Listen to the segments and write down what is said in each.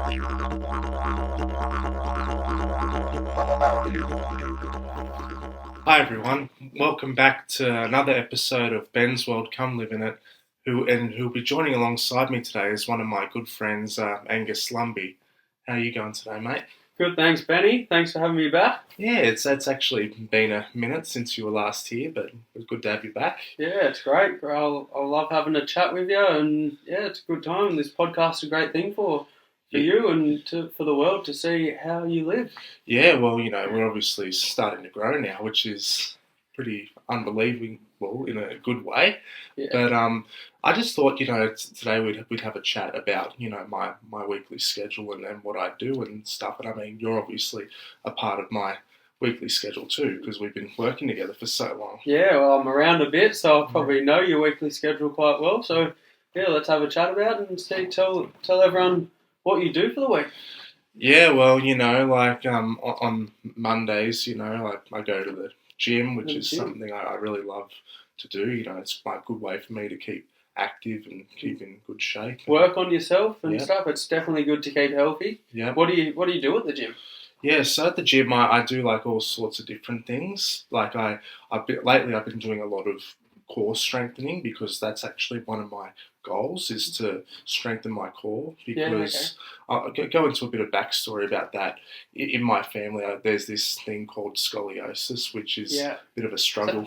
Hi everyone, welcome back to another episode of Ben's World. Come Live in It. Who'll be joining alongside me today is one of my good friends, Angus. How are you going today, mate? Good, thanks, Benny. Thanks for having me back. Yeah, it's actually been a minute since you were last here, but it's good to have you back. Yeah, it's great. I'll love having a chat with you, and yeah, it's a good time. This podcast's a great thing for you and for the world to see how you live. Yeah, well, we're obviously starting to grow now, which is pretty unbelievable in a good way. Yeah. But I just thought, today we'd have a chat about, my weekly schedule and what I do and stuff. And I mean, you're obviously a part of my weekly schedule too, because we've been working together for so long. Yeah, well, I'm around a bit, so I probably know your weekly schedule quite well. So yeah, let's have a chat about it and tell everyone what you do for the week. Yeah, well, on Mondays, I go to the gym, which is something I really love to do. It's quite a good way for me to keep active and keep in good shape. Work on yourself and stuff. It's definitely good to keep healthy. Yeah. What do you do at the gym? Yeah, so at the gym I do like all sorts of different things. Like lately I've been doing a lot of core strengthening because that's actually one of my goals is to strengthen my core because I'll go into a bit of backstory about that. In my family, there's this thing called scoliosis, which is a bit of a struggle.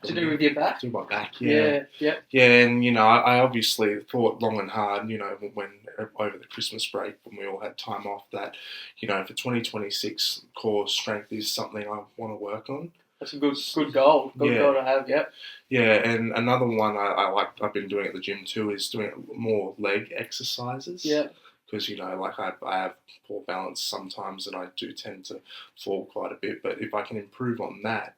To do with your back? To my back, Yeah, and I obviously thought long and hard, when over the Christmas break when we all had time off that, for 2026, core strength is something I want to work on. That's a good goal. Good goal to have, yep. Yeah, and another one I've been doing at the gym too is doing more leg exercises. Yeah. Because, I have poor balance sometimes and I do tend to fall quite a bit. But if I can improve on that,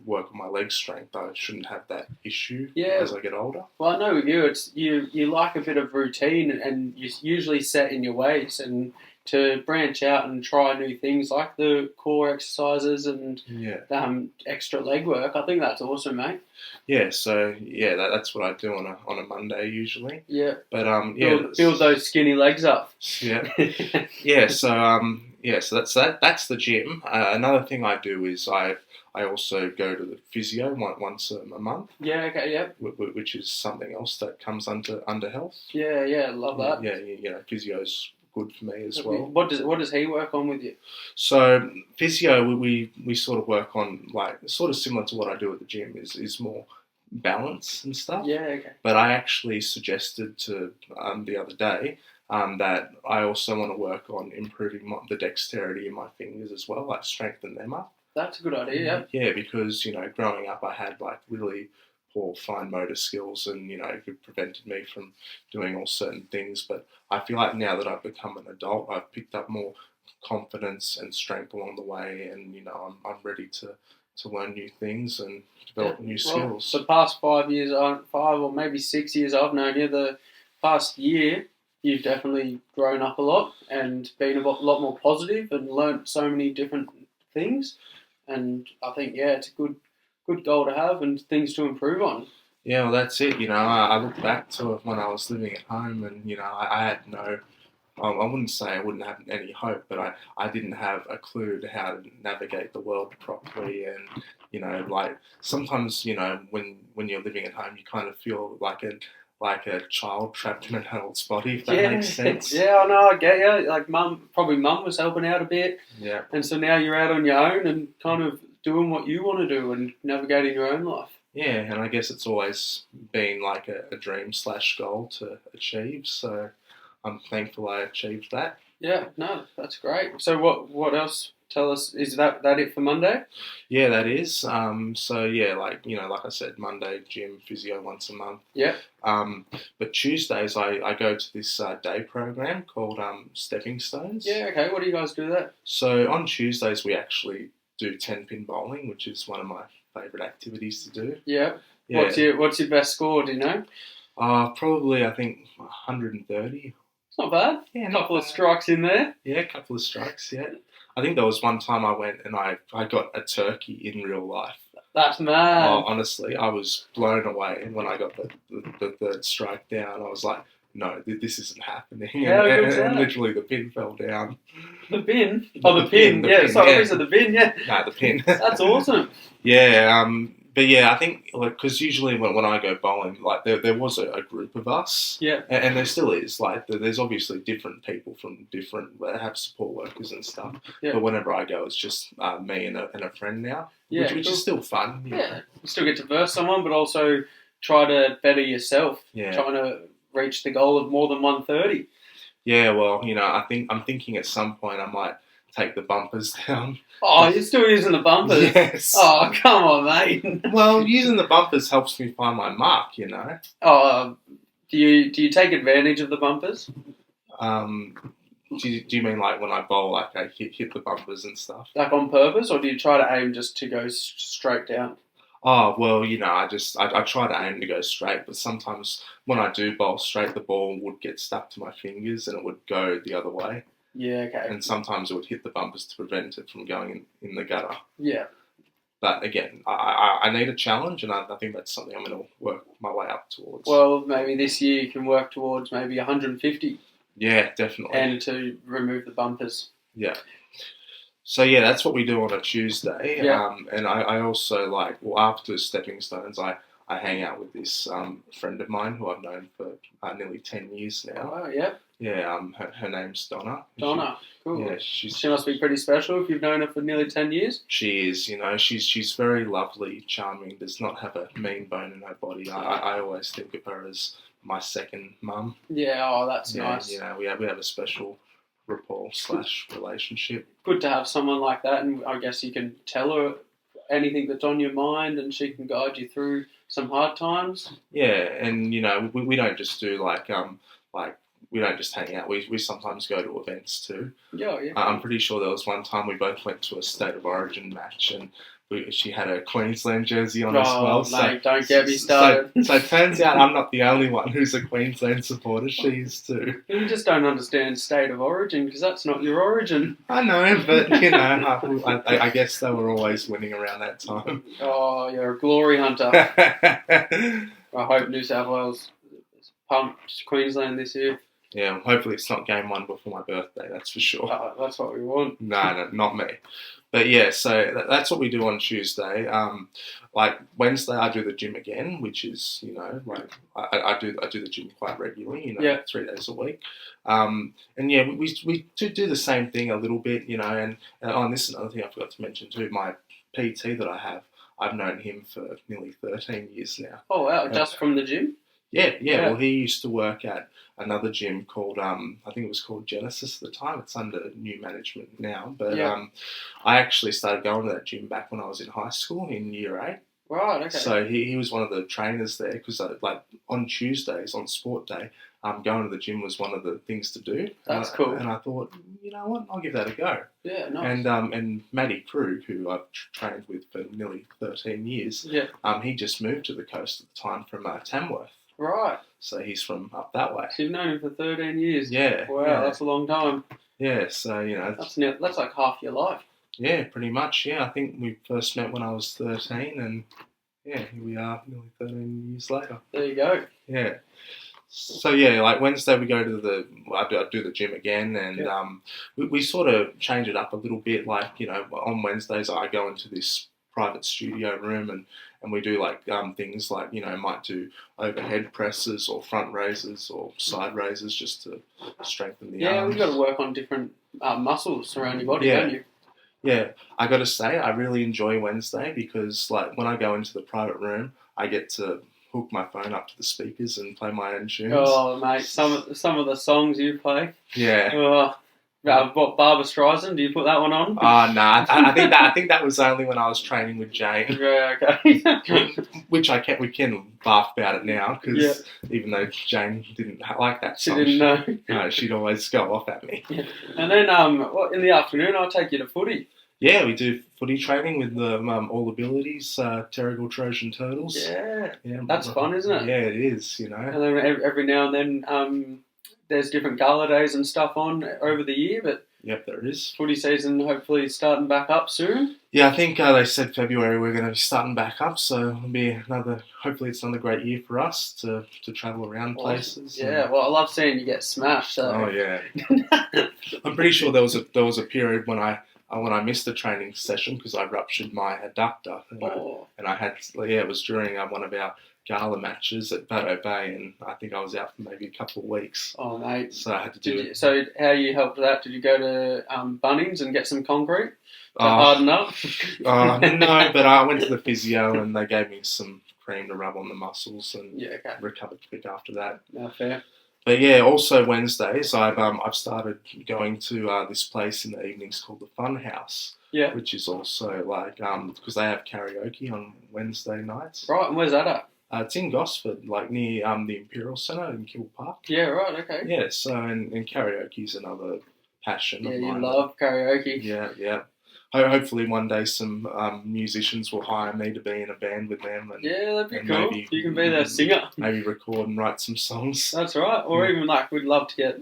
work on my leg strength, I shouldn't have that issue as I get older. Well, I know with you, it's you like a bit of routine and you usually set in your ways and to branch out and try new things like the core exercises and extra leg work. I think that's awesome, mate. Yeah, so that's what I do on a Monday usually. Yeah, but build those skinny legs up. Yeah, yeah. So that's the gym. Another thing I do is I also go to the physio once a month. Yeah, okay, yeah. Which is something else that comes under health. Yeah, love that. Yeah, physio's good for me as well. What does he work on with you? So physio, we sort of work on sort of similar to what I do at the gym is more balance and stuff. Yeah, okay. But I actually suggested to the other day that I also want to work on improving the dexterity in my fingers as well, strengthen them up. That's a good idea. Yeah, because growing up I had really poor fine motor skills and it prevented me from doing all certain things. But I feel like now that I've become an adult, I've picked up more confidence and strength along the way, and I'm ready to learn new things and develop new skills. The past 5 years, 5 or maybe 6 years I've known you, the past year you've definitely grown up a lot and been a lot more positive and learnt so many different things. And I think, it's a good goal to have and things to improve on. Yeah, well, that's it. I look back to when I was living at home and, I had I wouldn't say I wouldn't have any hope, but I didn't have a clue to how to navigate the world properly. And, sometimes, when you're living at home, you kind of feel like a child trapped in an adult's body, if that makes sense. Yeah, I know, I get you. Like mum was helping out a bit. Yeah. And so now you're out on your own and kind of doing what you want to do and navigating your own life. Yeah, and I guess it's always been like a dream / goal to achieve, so I'm thankful I achieved that. Yeah, no, that's great. So what else? Tell us, is that it for Monday? Yeah, that is. So yeah, like I said, Monday gym, physio once a month. Yeah. But Tuesdays I go to this day program called Stepping Stones. Yeah. Okay. What do you guys do there? So on Tuesdays we actually do 10-pin bowling, which is one of my favourite activities to do. Yeah. What's your best score? Do you know? Probably I think 130. It's not bad. Yeah, a couple of strikes in there. Yeah, a couple of strikes. Yeah. I think there was one time I went and I got a turkey in real life. That's mad. Oh, honestly, I was blown away when I got the third strike down. I was like, no, this isn't happening. How good's And that? literally the pin fell down. The bin? Oh, the pin. The Yeah, pin, sorry, yeah. is it the bin? Yeah. No, the pin. That's awesome. Yeah, but yeah, I think because usually when I go bowling, like there was a group of us, Yeah. and there still is. Like there's obviously different people from different have support workers and stuff. Yeah. But whenever I go, it's just me and a friend now, Yeah, which cool. is still fun. Yeah, you still get to verse someone, but also try to better yourself. Yeah. Trying to reach the goal of more than 130. Yeah, well, I'm thinking at some point I might take the bumpers down. Oh, you're still using the bumpers? Yes. Oh, come on, mate. Well, using the bumpers helps me find my mark, Oh, do you take advantage of the bumpers? Do you mean like when I bowl, like I hit the bumpers and stuff? Like on purpose, or do you try to aim just to go straight down? Oh, well, I try to aim to go straight, but sometimes when I do bowl straight, the ball would get stuck to my fingers and it would go the other way. Yeah, okay. And sometimes it would hit the bumpers to prevent it from going in the gutter. Yeah. But again, I need a challenge, and I think that's something I'm going to work my way up towards. Well, maybe this year you can work towards maybe 150. Yeah, definitely. And to remove the bumpers. Yeah. So yeah, that's what we do on a Tuesday. Yeah. And I also after Stepping Stones, I hang out with this friend of mine who I've known for nearly 10 years now. Oh, yeah. Yeah, her name's Donna. Donna, cool. Yeah, she must be pretty special if you've known her for nearly 10 years. She is, she's very lovely, charming, does not have a mean bone in her body. I always think of her as my second mum. Yeah, oh, that's nice. We have a special rapport / relationship. Good to have someone like that, and I guess you can tell her anything that's on your mind and she can guide you through some hard times. Yeah, and we don't just do we don't just hang out. We sometimes go to events too. Yeah, yeah. I'm pretty sure there was one time we both went to a State of Origin match, and she had a Queensland jersey on as well. Mate, don't get me started. So it turns out I'm not the only one who's a Queensland supporter. She is too. You just don't understand State of Origin because that's not your origin. I know, but I guess they were always winning around that time. Oh, you're a glory hunter. I hope New South Wales pumped Queensland this year. Yeah, hopefully it's not game one before my birthday, that's for sure. That's what we want. No, not me. But yeah, so that's what we do on Tuesday. Wednesday, I do the gym again, which is, I do the gym quite regularly, 3 days a week. And yeah, we do the same thing a little bit, and this is another thing I forgot to mention too, my PT that I have, I've known him for nearly 13 years now. Oh, wow, just from the gym? Yeah. Well, he used to work at another gym called, I think it was called Genesis at the time. It's under new management now. But I actually started going to that gym back when I was in high school in year 8. Right, okay. So he was one of the trainers there because on Tuesdays, on sport day, going to the gym was one of the things to do. That's cool. And I thought, you know what, I'll give that a go. Yeah, nice. And Matty Krug, who I've trained with for nearly 13 years, he just moved to the coast at the time from Tamworth. Right. So he's from up that way. So you've known him for 13 years. Yeah. Wow, that's a long time. Yeah, so, That's like half your life. Yeah, pretty much, yeah. I think we first met when I was 13 and, yeah, here we are nearly 13 years later. There you go. Yeah. So, yeah, Wednesday we go to I do the gym again and we sort of change it up a little bit. On Wednesdays I go into this private studio room and we do things might do overhead presses or front raises or side raises just to strengthen the arms. Yeah, we've got to work on different muscles around your body, don't you? Yeah, I got to say I really enjoy Wednesday because when I go into the private room, I get to hook my phone up to the speakers and play my own tunes. Oh, mate, some of the songs you play. Yeah. What, Barbra Streisand? Do you put that one on? Oh no, I think that was only when I was training with Jane. Yeah, okay. Which we can laugh about it now because even though Jane didn't like that song, she didn't know. No, she'd always go off at me. Yeah. And then, in the afternoon, I'll take you to footy. Yeah, we do footy training with the All Abilities, Terrigal Trojan Turtles. Yeah, that's fun, isn't it? Yeah, it is. And then every now and then, there's different gala days and stuff on over the year, but yep, there is. Footy season hopefully starting back up soon. Yeah, I think they said February we're going to be starting back up, so it'll be another. Hopefully, it's another great year for us to travel around places. Yeah, well, I love seeing you get smashed. So. Oh yeah. I'm pretty sure there was a period when I missed a training session because I ruptured my adductor, and I had it was during one of our gala matches at Bateau Bay, and I think I was out for maybe a couple of weeks. Oh mate, so I had to do. So how you helped with that? Did you go to Bunnings and get some concrete to harden up? No, but I went to the physio and they gave me some cream to rub on the muscles and recovered quick after that. No, fair. But yeah, also Wednesdays I've started going to this place in the evenings called the Fun House. Yeah. Which is also like because they have karaoke on Wednesday nights. Right, and where's that at? It's in Gosford, like near the Imperial Centre in Kill Park. Yeah, right, okay. Yeah, so and karaoke is another passion of mine. Yeah, you love karaoke. Yeah. Hopefully one day some musicians will hire me to be in a band with them. And, yeah, that'd be cool. Maybe, you can be their singer. Maybe record and write some songs. That's right. Or even like we'd love to get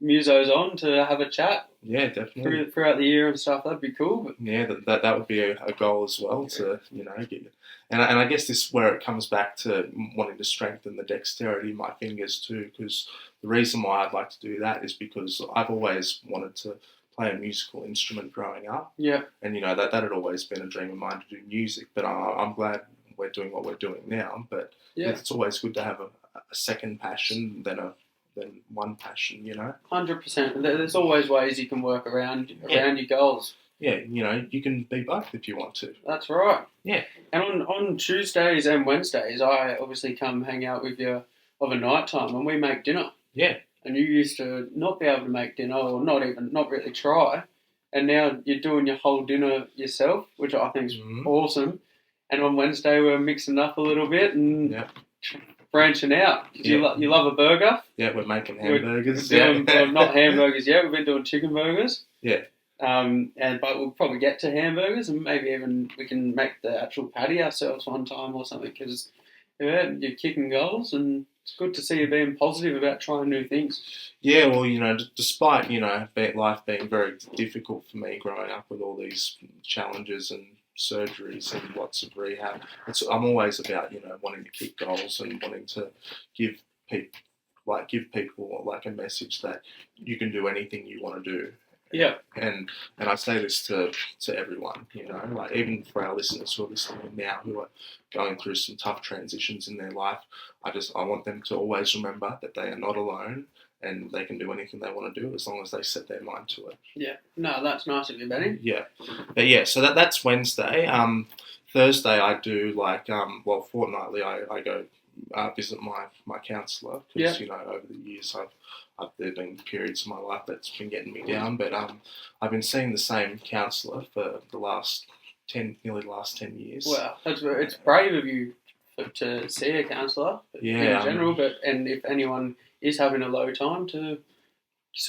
musos on to have a chat. Yeah, definitely. Throughout the year and stuff, that'd be cool. But... yeah, that would be a goal as well to get. And I guess this is where it comes back to wanting to strengthen the dexterity of my fingers too. Because the reason why I'd like to do that is because I've always wanted to play a musical instrument growing up. Yeah. And that had always been a dream of mine to do music. But I'm glad we're doing what we're doing now. But it's always good to have a second passion than one passion. 100%. There's always ways you can work around your goals. Yeah, you can be both if you want to. That's right. Yeah. And on Tuesdays and Wednesdays, I obviously come hang out with you of a night time and we make dinner. Yeah. And you used to not be able to make dinner or not really try. And now you're doing your whole dinner yourself, which I think is awesome. And on Wednesday, we're mixing up a little bit and branching out. You love a burger. Yeah, we're making hamburgers. Well, not hamburgers yet. We've been doing chicken burgers. Yeah. But we'll probably get to hamburgers and maybe even we can make the actual patty ourselves one time or something because you're kicking goals and it's good to see you being positive about trying new things. Yeah, well, despite, life being very difficult for me growing up with all these challenges and surgeries and lots of rehab, I'm always about, wanting to kick goals and wanting to give people a message that you can do anything you want to do. Yeah. And I say this to everyone, even for our listeners who are listening now who are going through some tough transitions in their life, I want them to always remember that they are not alone and they can do anything they want to do as long as they set their mind to it. Yeah. No, that's nice of you, Benny. Yeah. But yeah, so that's Wednesday. Thursday I do fortnightly I go visit my counsellor because over the years there have been periods of my life that's been getting me down, but I've been seeing the same counsellor for nearly the last 10 years. Wow, it's brave of you to see a counsellor in general, and if anyone is having a low time to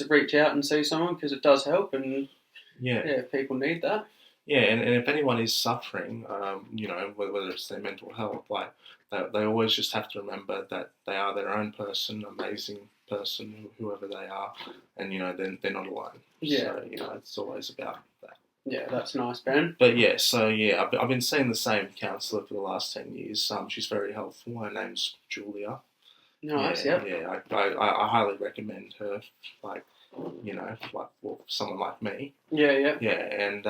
reach out and see someone because it does help, and people need that. Yeah, and if anyone is suffering, whether it's their mental health, they always just have to remember that they are their own person, amazing person, whoever they are, and they're not alone. Yeah. So it's always about that. Yeah, that's nice, Ben. But I've been seeing the same counsellor for the last 10 years. She's very helpful. Her name's Julia. Nice. Yeah. I highly recommend her. For someone like me. Yeah. Yeah, and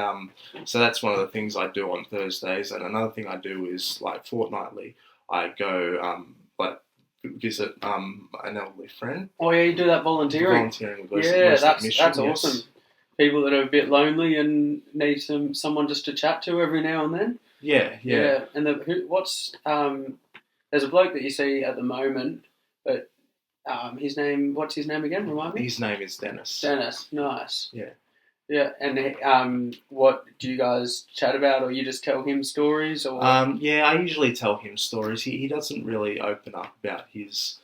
so that's one of the things I do on Thursdays, and another thing I do is fortnightly I go visit an elderly friend. Oh yeah, you do that volunteering. That's awesome. People that are a bit lonely and need someone just to chat to every now and then. Yeah. And there's a bloke that you see at the moment, but what's his name again? Remind me. His name is Dennis. Dennis, nice. Yeah. Yeah, and what do you guys chat about, or you just tell him stories, or? I usually tell him stories. He doesn't really open up about his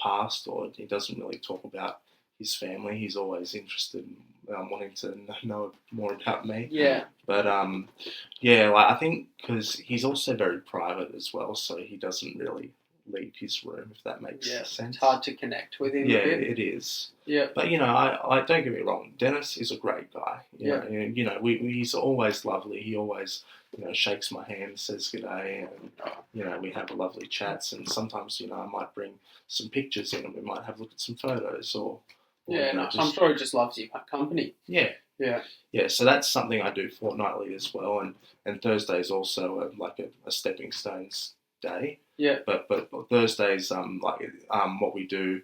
past, or he doesn't really talk about his family. He's always interested in wanting to know more about me. Yeah. But I think because he's also very private as well, so he doesn't really leave his room, if that makes sense. It's hard to connect with him. Yeah, a bit. it is. Yeah. But I don't get me wrong. Dennis is a great guy. Yeah. He's always lovely. He always shakes my hand, says good day, and we have lovely chats. And sometimes I might bring some pictures in, and we might have a look at some photos or I'm sure he just loves your company. Yeah. Yeah. Yeah, so that's something I do fortnightly as well, and Thursday is also a stepping stones day. Yeah. But Thursdays what we do.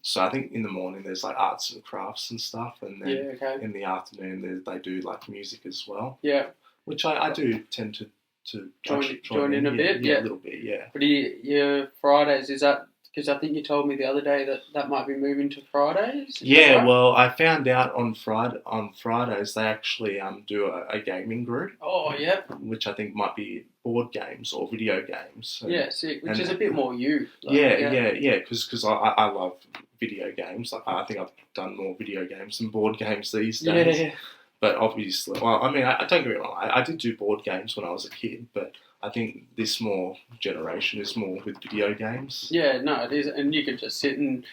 So I think in the morning there's like arts and crafts and stuff, and then in the afternoon they do like music as well. Yeah. Which I do tend to join in a bit. Yeah, a little bit. Yeah. But your Fridays, is that? Because I think you told me the other day that might be moving to Fridays. Yeah, right? Well, I found out on Fridays they actually do a gaming group. Oh, yeah. Which I think might be board games or video games. Sick. Which is a bit more you. Because I love video games. Like I think I've done more video games than board games these days. Yeah. But obviously, well, I mean, I don't get me wrong. I did do board games when I was a kid, but I think this more generation is more with video games. Yeah, no, it is, and you can just sit and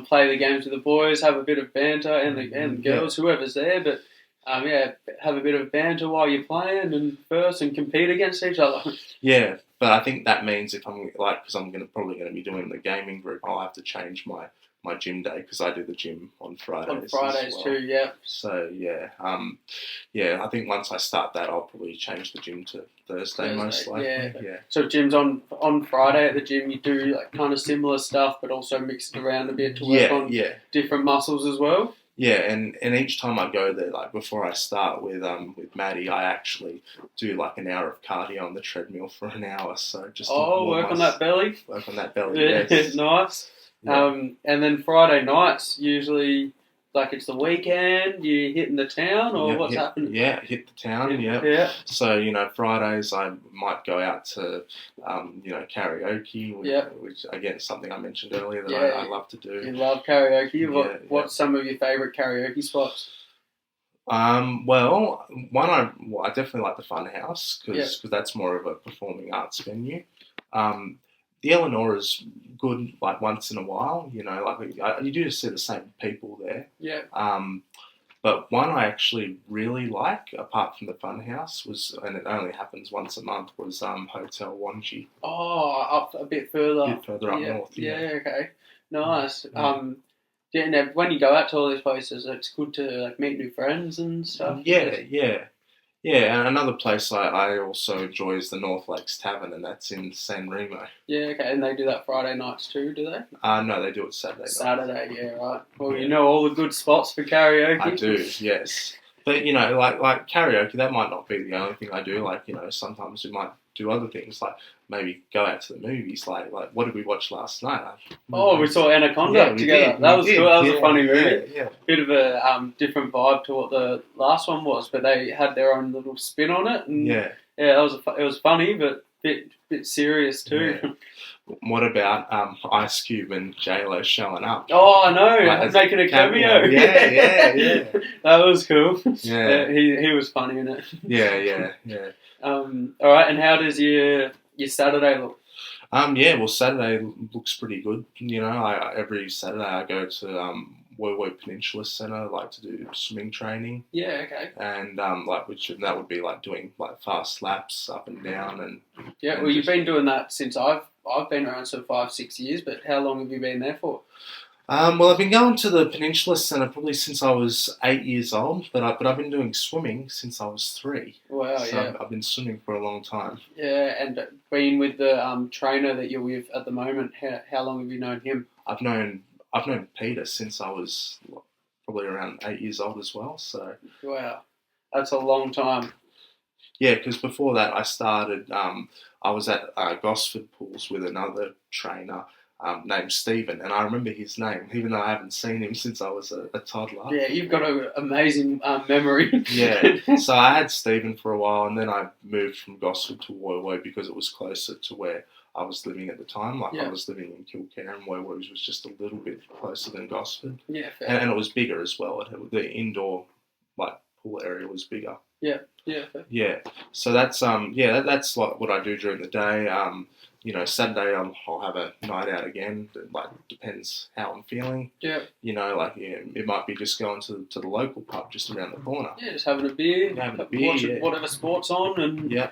play the games with the boys, have a bit of banter, and the girls, whoever's there. But have a bit of banter while you're playing and first and compete against each other. Yeah, but I think that means if I'm because I'm probably going to be doing the gaming group, I'll have to change my gym day because I do the gym on Fridays. On Fridays too, yeah. So I think once I start that, I'll probably change the gym to Thursday most likely. Yeah. So gym's on Friday at the gym. You do like kind of similar stuff, but also mix it around a bit to work on different muscles as well. Yeah, and each time I go there, like before I start with Maddie, I actually do like an hour of cardio on the treadmill for an hour. So just work on that belly. Work on that belly. Yes. Nice. Yeah. And then Friday nights, usually, like it's the weekend, you hitting the town or what's happening? Yeah, hit the town, yeah. So, Fridays I might go out to, karaoke, which again is something I mentioned earlier that I love to do. You love karaoke? What's some of your favourite karaoke spots? Well, I definitely like the Fun House because that's more of a performing arts venue. The Eleanor's good, like once in a while, you do see the same people there. Yeah. But one I actually really like, apart from the Fun House, and it only happens once a month, was Hotel Wanji. Oh, up a bit further. A bit further up north. Yeah. Okay. Nice. Now, when you go out to all these places, it's good to meet new friends and stuff. Yeah, and another place I also enjoy is the North Lakes Tavern, and that's in San Remo. Yeah, okay, and they do that Friday nights too, do they? No, they do it Saturday night. Saturday, yeah, right. Well, you know all the good spots for karaoke. I do, yes. But, like karaoke, that might not be the only thing I do. Like, sometimes we might do other things, like maybe go out to the movies. Like what did we watch last night? We saw Anaconda together. That was cool. That was a funny movie. Yeah. Bit of a different vibe to what the last one was, but they had their own little spin on it. And it was funny, but bit serious too. Yeah. What about Ice Cube and J-Lo showing up? Oh, I know, making a cameo. Yeah. That was cool. Yeah. He was funny in it. Yeah. All right, and how does your Saturday look? Well, Saturday looks pretty good. Every Saturday I go to Wowo Peninsula Centre, like to do swimming training. Yeah, okay. And that would be like doing like fast laps up and down and. Yeah, well, you've been doing that since I've been around 5-6 years, but how long have you been there for? Well, I've been going to the Peninsula Centre probably since I was 8 years old, but I've been doing swimming since I was 3. Wow, so I've been swimming for a long time. Yeah, and being with the trainer that you're with at the moment, how long have you known him? I've known Peter since I was probably around 8 years old as well. So wow, that's a long time. Yeah, because before that I started. I was at Gosford Pools with another trainer. Named Stephen, and I remember his name, even though I haven't seen him since I was a toddler. Yeah, you've got an amazing memory. Yeah, so I had Stephen for a while, and then I moved from Gosford to Wowo because it was closer to where I was living at the time. I was living in Kilcare, and Wowo was just a little bit closer than Gosford. Yeah, fair. And it was bigger as well. The indoor pool area was bigger. Yeah. Yeah. So that's that's like what I do during the day. Saturday I'll have a night out again. It, like, depends how I'm feeling. Yeah. It might be just going to the local pub just around the corner. Yeah, just having a beer, watching yeah. whatever sport's on, and Yeah.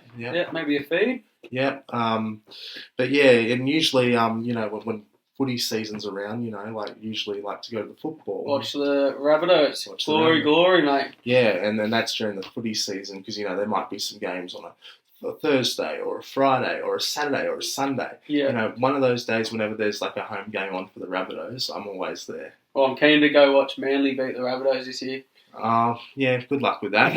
maybe a feed. Yeah. But yeah, and usually when footy season's around, usually like to go to the football. Watch the Rabbitohs. Glory, mate. Yeah, and then that's during the footy season because there might be some games on a Thursday or a Friday or a Saturday or a Sunday. Yeah. One of those days whenever there's like a home game on for the Rabbitohs, I'm always there. Well, I'm keen to go watch Manly beat the Rabbitohs this year. Yeah, good luck with that.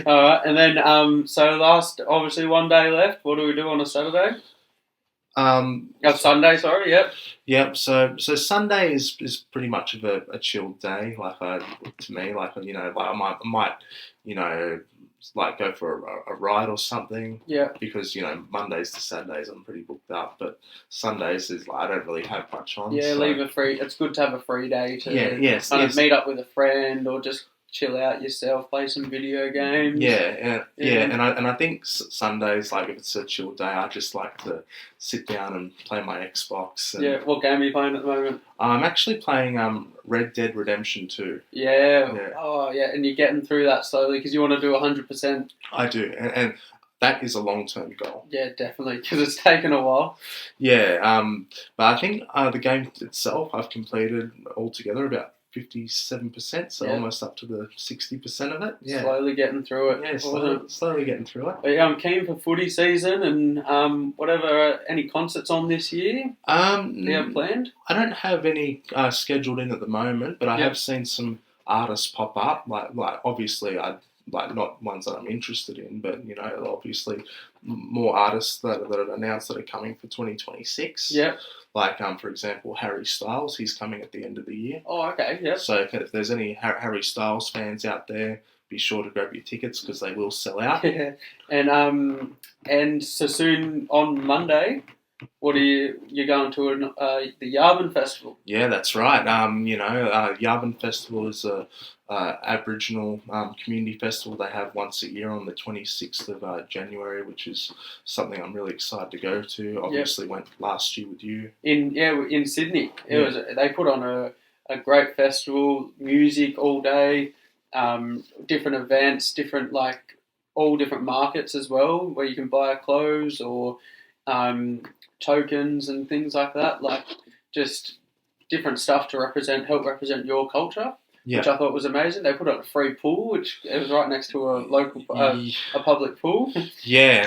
All right, and then so last, obviously, one day left. What do we do on a Saturday? Sunday, sorry. Yep. Yep. So Sunday is pretty much of a chilled day. Like to me, like I might like go for a ride or something. Yeah. Because Mondays to Saturdays I'm pretty booked up, but Sundays is like I don't really have much on. Yeah, so. leave a free. It's good to have a free day to yes, meet up with a friend or just chill out yourself, play some video games. And I think Sundays, like if it's a chill day, I just like to sit down and play my Xbox. And, what game are you playing at the moment? I'm actually playing Red Dead Redemption 2. Yeah. Oh, yeah, and you're getting through that slowly because you want to do 100%. I do, and that is a long-term goal. Yeah, definitely, because it's taken a while. Yeah, but I think the game itself I've completed altogether about 57%, so almost up to the 60% of it. Yeah. Slowly getting through it. Yeah, slowly getting through it. But yeah, I'm keen for footy season and whatever, any concerts on this year? Do you have planned? I don't have any scheduled in at the moment, but I have seen some artists pop up. Like obviously not ones that I'm interested in, but obviously more artists that are announced that are coming for 2026. Yeah. Like for example, Harry Styles, he's coming at the end of the year. Oh, okay, yeah. So if there's any Harry Styles fans out there, be sure to grab your tickets because they will sell out. Yeah. And so soon on Monday, what are you're going to the Yavin Festival? Yeah, that's right. Yavin Festival is a Aboriginal community festival they have once a year on the 26th of January, which is something I'm really excited to go to. Obviously went last year with you. In Sydney. They put on a great festival, music all day, different events, all different markets as well, where you can buy clothes or tokens and things like that, like just different stuff to help represent your culture, which I thought was amazing. They put on a free pool, which it was right next to a local a public pool. Yeah,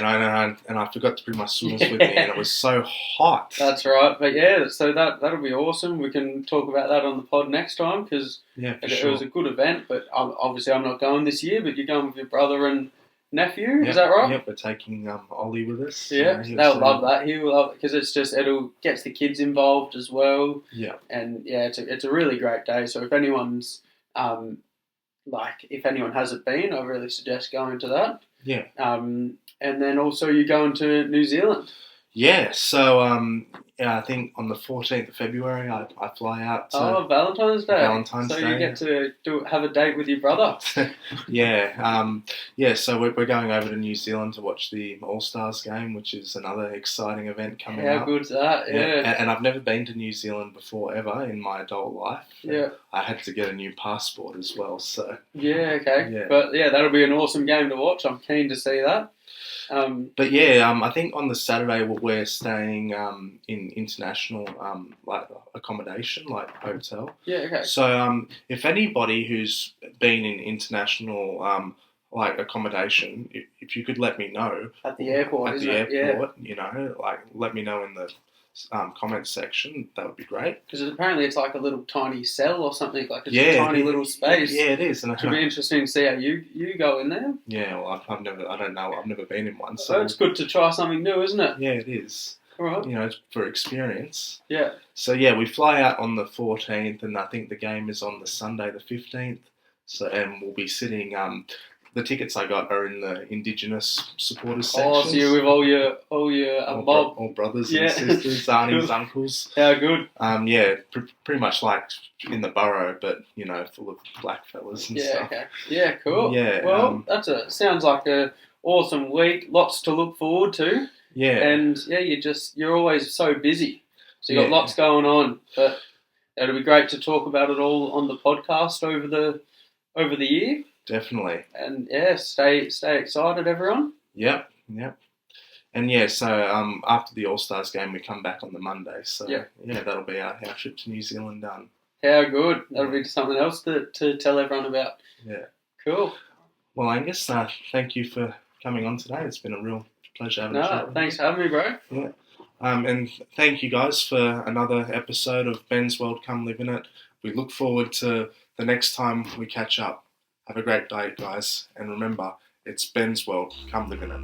and I forgot to bring my swimmers with me, and it was so hot. That's right, but so that'll be awesome. We can talk about that on the pod next time because it was a good event. But obviously, I'm not going this year. But you're going with your brother and nephew, is that right? Yep, we're taking Ollie with us. Yeah, they'll love that. He will love it because it'll gets the kids involved as well. Yeah, and it's a really great day. So if anyone's if anyone hasn't been, I really suggest going to that. Yeah. And then also you're going to New Zealand. Yeah, so I think on the 14th of February I fly out to Valentine's Day. So you get to have a date with your brother. So we're going over to New Zealand to watch the All-Stars game, which is another exciting event coming up. How good's that? Yeah. And I've never been to New Zealand before ever in my adult life. Yeah. I had to get a new passport as well, so... Yeah, okay. Yeah. But that'll be an awesome game to watch. I'm keen to see that. I think on the Saturday we're staying in international accommodation, like hotel. Yeah, okay. So if anybody who's been in international accommodation, if you could let me know at the airport, let me know in the comments section, that would be great. Because apparently it's like a little tiny cell or something, like it's a tiny little space. Yeah, it is. And it should be interesting to see how you go in there. Yeah, well, I've never been in one. So it's good to try something new, isn't it? Yeah, it is. All right. It's for experience. Yeah. So we fly out on the 14th, and I think the game is on the Sunday the 15th. So and we'll be sitting. the tickets I got are in the Indigenous supporters section. Oh, so you're with all your all brothers and sisters, aunties, uncles. How good. Pretty much like in the borough, but full of black fellas and stuff. Okay. Yeah, cool. Yeah. Well, sounds like a awesome week. Lots to look forward to. Yeah. And you're always so busy. So you got lots going on, but it'll be great to talk about it all on the podcast over the year. Definitely. And stay excited, everyone. Yep. And so after the All Stars game, we come back on the Monday. So that'll be our trip to New Zealand done. How good! That'll be something else to tell everyone about. Yeah. Cool. Well, Angus, thank you for coming on today. It's been a real pleasure having a chat. Thanks for having me, bro. Yeah. And thank you guys for another episode of Ben's World. Come live in it. We look forward to the next time we catch up. Have a great day, guys. And remember, it's Ben's World. Come live in it.